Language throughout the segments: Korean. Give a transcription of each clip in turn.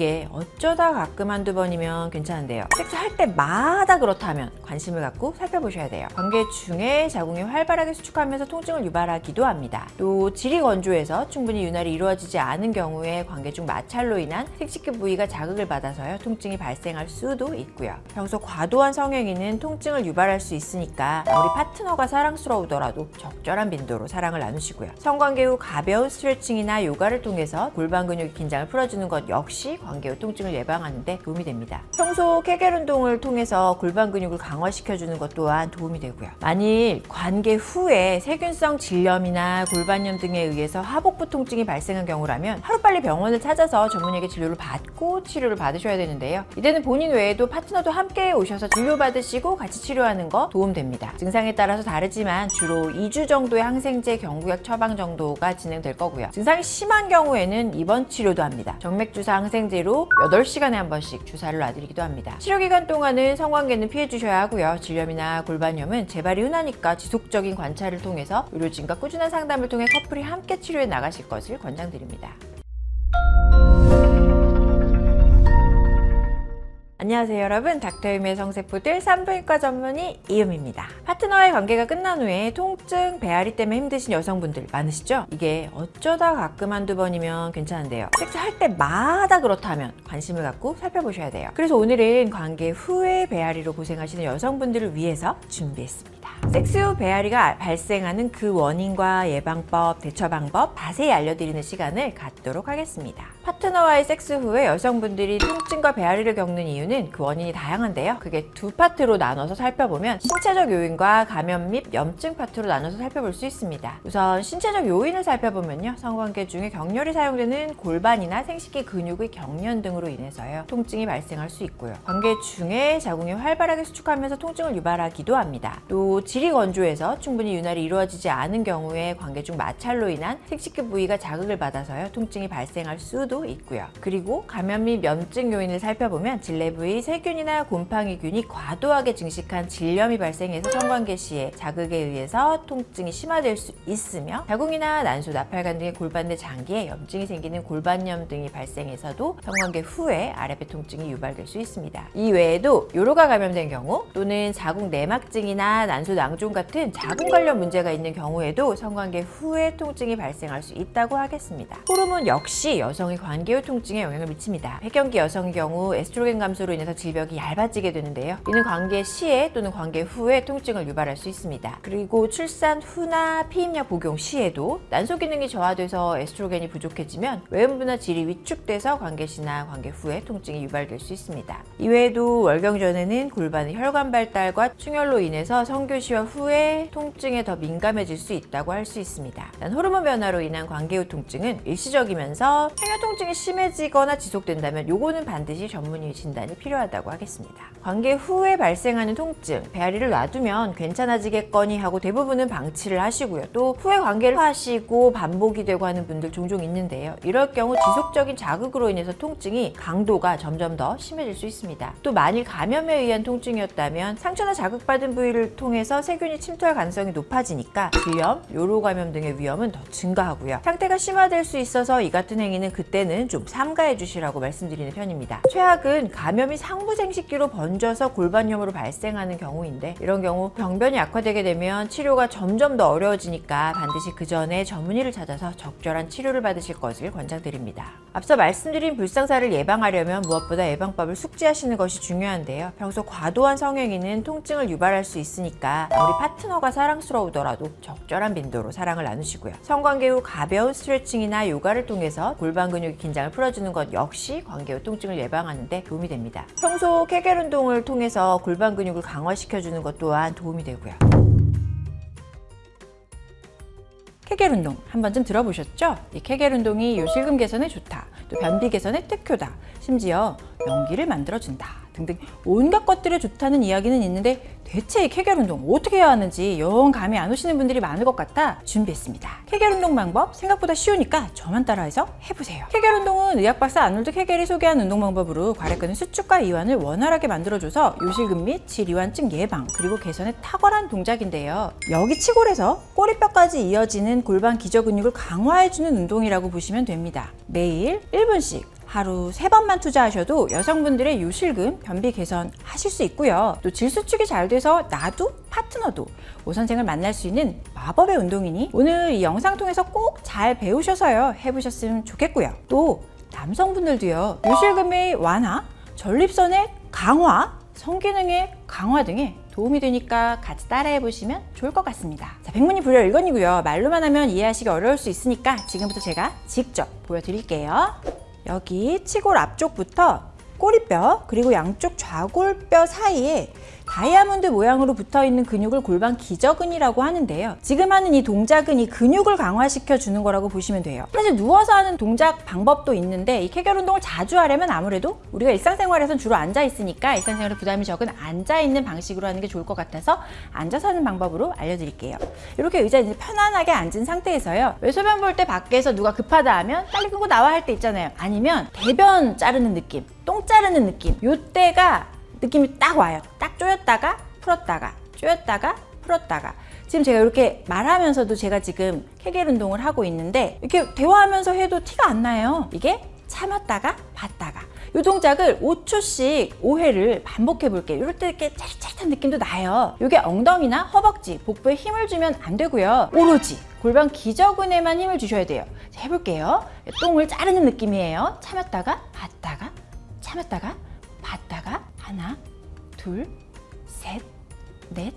이게 어쩌다 가끔 한두 번이면 괜찮은데요. 섹스할 때마다 그렇다면 관심을 갖고 살펴보셔야 돼요. 관계 중에 자궁이 활발하게 수축하면서 통증을 유발하기도 합니다. 또 질이 건조해서 충분히 윤활이 이루어지지 않은 경우에 관계 중 마찰로 인한 생식기 부위가 자극을 받아서요 통증이 발생할 수도 있고요. 평소 과도한 성행위는 통증을 유발할 수 있으니까 아무리 파트너가 사랑스러우더라도 적절한 빈도로 사랑을 나누시고요. 성관계 후 가벼운 스트레칭이나 요가를 통해서 골반 근육 긴장을 풀어주는 것 역시 관계 후 통증을 예방하는 데 도움이 됩니다. 평소 케겔 운동을 통해서 골반 근육을 강화시켜주는 것 또한 도움이 되고요. 만일 관계 후에 세균성 질염이나 골반염 등에 의해서 하복부 통증이 발생한 경우라면 하루빨리 병원을 찾아서 전문의에게 진료를 받고 치료를 받으셔야 되는데요. 이때는 본인 외에도 파트너도 함께 오셔서 진료받으시고 같이 치료하는 거 도움됩니다. 증상에 따라서 다르지만 주로 2주 정도의 항생제 경구약 처방 정도가 진행될 거고요. 증상이 심한 경우에는 입원 치료도 합니다. 정맥주사 항생제로 8시간에 한 번씩 주사를 놔드리기도 합니다. 치료 기간 동안은 성관계는 피해 주셔야 하고요. 질염이나 골반염은 재발이 흔하니까 지속적인 관찰을 통해서 의료진과 꾸준한 상담을 통해 커플이 함께 치료해 나가실 것을 권장드립니다. 안녕하세요 여러분, 닥터유미의 성세포들 산부인과 전문의 이유미입니다. 파트너와의 관계가 끝난 후에 통증, 배앓이 때문에 힘드신 여성분들 많으시죠? 이게 어쩌다 가끔 한두 번이면 괜찮은데요. 섹스할 때마다 그렇다면 관심을 갖고 살펴보셔야 돼요. 그래서 오늘은 관계 후에 배앓이로 고생하시는 여성분들을 위해서 준비했습니다. 섹스 후 배앓이가 발생하는 그 원인과 예방법, 대처 방법 자세히 알려드리는 시간을 갖도록 하겠습니다. 파트너와의 섹스 후에 여성분들이 통증과 배앓이를 겪는 이유는 그 원인이 다양한데요. 그게 두 파트로 나눠서 살펴보면 신체적 요인과 감염 및 염증 파트로 나눠서 살펴볼 수 있습니다. 우선 신체적 요인을 살펴보면요. 성관계 중에 격렬히 사용되는 골반이나 생식기 근육의 경련 등으로 인해서요. 통증이 발생할 수 있고요. 관계 중에 자궁이 활발하게 수축하면서 통증을 유발하기도 합니다. 또 질이 건조해서 충분히 윤활이 이루어지지 않은 경우에 관계 중 마찰로 인한 생식기 부위가 자극을 받아서요. 통증이 발생할 수도 있고요. 그리고 감염 및 염증 요인을 살펴보면 질내부의 세균이나 곰팡이균이 과도하게 증식한 질염이 발생해서 성관계 시에 자극에 의해서 통증이 심화될 수 있으며 자궁이나 난소, 나팔관 등의 골반 내 장기에 염증이 생기는 골반염 등이 발생해서도 성관계 후에 아랫배 통증이 유발될 수 있습니다. 이 외에도 요로가 감염된 경우 또는 자궁 내막증이나 난소 낭종 같은 자궁 관련 문제가 있는 경우에도 성관계 후에 통증이 발생할 수 있다고 하겠습니다. 호르몬 역시 여성의 관계 후 통증에 영향을 미칩니다. 폐경기 여성의 경우 에스트로겐 감소로 인해서 질벽이 얇아지게 되는데요. 이는 관계 시에 또는 관계 후에 통증을 유발할 수 있습니다. 그리고 출산 후나 피임약 복용 시에도 난소 기능이 저하돼서 에스트로겐이 부족해지면 외음부나 질이 위축돼서 관계 시나 관계 후에 통증이 유발될 수 있습니다. 이외에도 월경 전에는 골반의 혈관 발달과 충혈로 인해서 성교 시와 후에 통증에 더 민감해질 수 있다고 할 수 있습니다. 단 호르몬 변화로 인한 관계 후 통증은 일시적이면서 행여 통증이 심해지거나 지속된다면 요거는 반드시 전문의 진단이 필요하다고 하겠습니다. 관계 후에 발생하는 통증, 배앓이를 놔두면 괜찮아지겠거니 하고 대부분은 방치를 하시고요. 또 후에 관계를 하시고 반복이 되고 하는 분들 종종 있는데요. 이럴 경우 지속적인 자극으로 인해서 통증이 강도가 점점 더 심해질 수 있습니다. 또 만일 감염에 의한 통증이었다면 상처나 자극받은 부위를 통해서 세균이 침투할 가능성이 높아지니까 질염, 요로 감염 등의 위험은 더 증가하고요. 상태가 심화될 수 있어서 이 같은 행위는 그때는 좀 삼가해 주시라고 말씀드리는 편입니다. 최악은 감염이 상부 생식기로 번져서 골반염으로 발생하는 경우인데 이런 경우 병변이 악화되게 되면 치료가 점점 더 어려워지니까 반드시 그 전에 전문의를 찾아서 적절한 치료를 받으실 것을 권장드립니다. 앞서 말씀드린 불상사를 예방하려면 무엇보다 예방법을 숙지하시는 것이 중요한데요. 평소 과도한 성행위는 통증을 유발할 수 있으니까 아무리 파트너가 사랑스러우더라도 적절한 빈도로 사랑을 나누시고요. 성관계 후 가벼운 스트레칭이나 요가를 통해서 골반 근육의 긴장을 풀어주는 것 역시 관계 후 통증을 예방하는 데 도움이 됩니다. 평소 케겔 운동을 통해서 골반 근육을 강화시켜주는 것 또한 도움이 되고요. 케겔 운동 한 번쯤 들어보셨죠? 이 케겔 운동이 요실금 개선에 좋다, 또 변비 개선에 특효다, 심지어 명기를 만들어준다 등등 온갖 것들에 좋다는 이야기는 있는데 대체 이 케겔 운동 어떻게 해야 하는지 영 감이 안 오시는 분들이 많을 것 같아 준비했습니다. 케겔 운동 방법 생각보다 쉬우니까 저만 따라해서 해보세요. 케겔 운동은 의학박사 아놀드 케겔이 소개한 운동 방법으로 괄약근의 수축과 이완을 원활하게 만들어줘서 요실금 및 질이완증 예방 그리고 개선에 탁월한 동작인데요. 여기 치골에서 꼬리뼈까지 이어지는 골반 기저 근육을 강화해주는 운동이라고 보시면 됩니다. 매일 1분씩 하루 3번만 투자하셔도 여성분들의 요실금, 변비 개선 하실 수 있고요. 또 질수축이 잘 돼서 나도 파트너도 오선생을 만날 수 있는 마법의 운동이니 오늘 이 영상 통해서 꼭 잘 배우셔서요 해보셨으면 좋겠고요. 또 남성분들도요 요실금의 완화, 전립선의 강화, 성기능의 강화 등에 도움이 되니까 같이 따라해 보시면 좋을 것 같습니다. 자, 백문이 불여일견이고요. 말로만 하면 이해하시기 어려울 수 있으니까 지금부터 제가 직접 보여드릴게요. 여기 치골 앞쪽부터 꼬리뼈 그리고 양쪽 좌골뼈 사이에 다이아몬드 모양으로 붙어있는 근육을 골반 기저근이라고 하는데요. 지금 하는 이 동작은 이 근육을 강화시켜 주는 거라고 보시면 돼요. 사실 누워서 하는 동작 방법도 있는데 이 케겔 운동을 자주 하려면 아무래도 우리가 일상생활에선 주로 앉아 있으니까 일상생활에 부담이 적은 앉아 있는 방식으로 하는 게 좋을 것 같아서 앉아서 하는 방법으로 알려드릴게요. 이렇게 의자에 이제 편안하게 앉은 상태에서요. 왜 소변 볼 때 밖에서 누가 급하다 하면 빨리 끄고 나와 할 때 있잖아요. 아니면 대변 자르는 느낌, 똥 자르는 느낌, 요때가 느낌이 딱 와요. 딱 조였다가 풀었다가 조였다가 풀었다가. 지금 제가 이렇게 말하면서도 제가 지금 케겔 운동을 하고 있는데 이렇게 대화하면서 해도 티가 안 나요. 이게 참았다가 봤다가. 이 동작을 5초씩 5회를 반복해 볼게요. 이럴 때 이렇게 짜릿짜릿한 느낌도 나요. 이게 엉덩이나 허벅지, 복부에 힘을 주면 안 되고요. 오로지 골반 기저근에만 힘을 주셔야 돼요. 자, 해볼게요. 똥을 자르는 느낌이에요. 참았다가 봤다가 참았다가 봤다가 하나, 둘, 셋, 넷.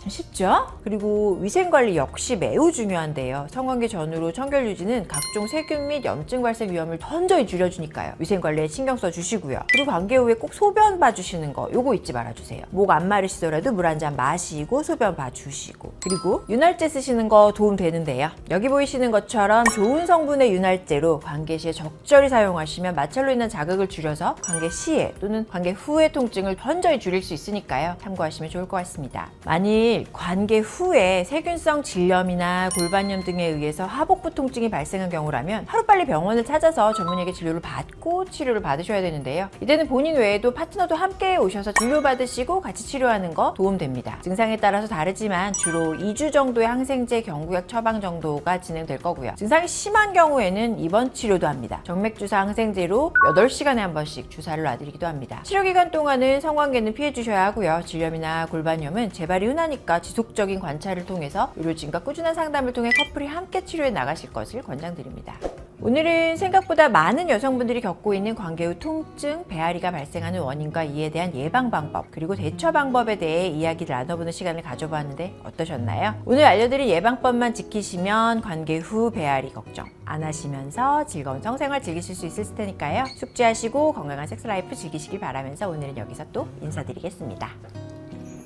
참 쉽죠? 그리고 위생관리 역시 매우 중요한데요. 성관계 전후로 청결 유지는 각종 세균 및 염증 발생 위험을 현저히 줄여주니까요. 위생관리에 신경 써주시고요. 그리고 관계 후에 꼭 소변 봐주시는 거 요거 잊지 말아주세요. 목 안 마르시더라도 물 한 잔 마시고 소변 봐주시고, 그리고 윤활제 쓰시는 거 도움 되는데요. 여기 보이시는 것처럼 좋은 성분의 윤활제로 관계 시에 적절히 사용하시면 마찰로 인한 자극을 줄여서 관계 시에 또는 관계 후의 통증을 현저히 줄일 수 있으니까요. 참고하시면 좋을 것 같습니다. 만일 관계 후에 세균성 질염이나 골반염 등에 의해서 하복부 통증이 발생한 경우라면 하루빨리 병원을 찾아서 전문의에게 진료를 받고 치료를 받으셔야 되는데요. 이때는 본인 외에도 파트너도 함께 오셔서 진료받으시고 같이 치료하는 거 도움됩니다. 증상에 따라서 다르지만 주로 2주 정도의 항생제 경구약 처방 정도가 진행될 거고요. 증상이 심한 경우에는 입원 치료도 합니다. 정맥주사 항생제로 8시간에 한 번씩 주사를 놔드리기도 합니다. 치료기간 동안은 성관계는 피해주셔야 하고요. 질염이나 골반염은 재발이 흔하니까 지속적인 관찰을 통해서 의료진과 꾸준한 상담을 통해 커플이 함께 치료해 나가실 것을 권장드립니다. 오늘은 생각보다 많은 여성분들이 겪고 있는 관계 후 통증, 배앓이가 발생하는 원인과 이에 대한 예방 방법, 그리고 대처 방법에 대해 이야기를 나눠보는 시간을 가져보았는데 어떠셨나요? 오늘 알려드린 예방법만 지키시면 관계 후 배앓이 걱정 안 하시면서 즐거운 성생활 즐기실 수 있을 테니까요. 숙지하시고 건강한 섹스 라이프 즐기시길 바라면서 오늘은 여기서 또 인사드리겠습니다.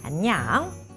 안녕!